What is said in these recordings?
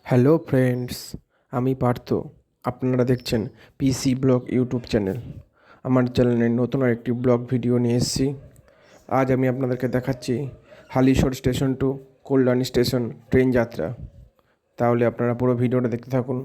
Hello friends, আমি পার্থ। আপনারা দেখছেন পিসি ব্লগ ইউটিউব চ্যানেল। আমার চ্যানেলে নতুন আরেকটি ব্লগ ভিডিও নিয়ে এসেছি। আজ আমি আপনাদেরকে দেখাচ্ছি Halisahar station to Kalyani station train যাত্রা। তাহলে আপনারা পুরো ভিডিওটা দেখতে থাকুন।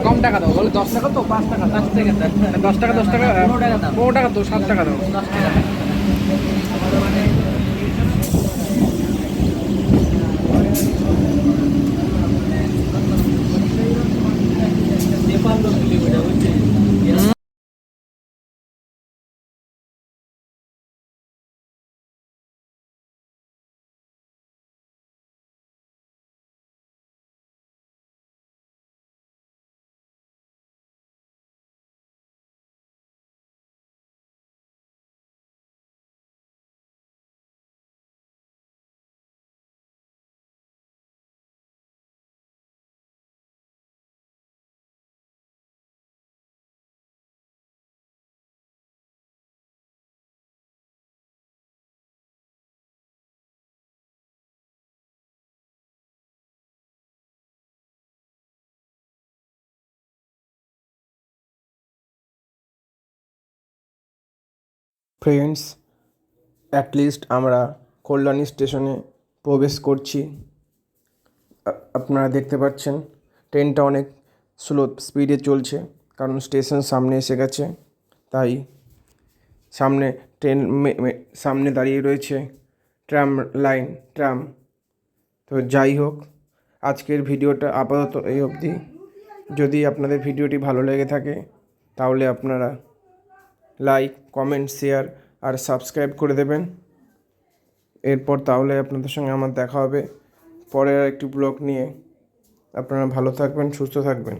কম টাকা দাও বলে 10 টাকা তো 5 টাকা 10 টাকা 10 টাকা 15 টাকা তো 7 টাকা দাও 10 টাকা ফ্রেন্ডস, অ্যাটলিস্ট আমরা কল্যাণী স্টেশনে প্রবেশ করছি। আপনারা দেখতে পাচ্ছেন ট্রেনটা অনেক স্লো স্পিডে চলছে, কারণ স্টেশন সামনে এসে গেছে। তাই সামনে ট্রেন সামনে দাঁড়িয়ে রয়েছে ট্রাম। তো যাই হোক, আজকের ভিডিওটা আপাতত এই অবধি। যদি আপনাদের ভিডিওটি ভালো লেগে থাকে তাহলে আপনারা লাইক, কমেন্ট, শেয়ার আর সাবস্ক্রাইব করে দেবেন। এরপর তাহলে আপনাদের সঙ্গে আমার দেখা হবে পরের একটি ব্লগ নিয়ে। আপনারা ভালো থাকবেন, সুস্থ থাকবেন।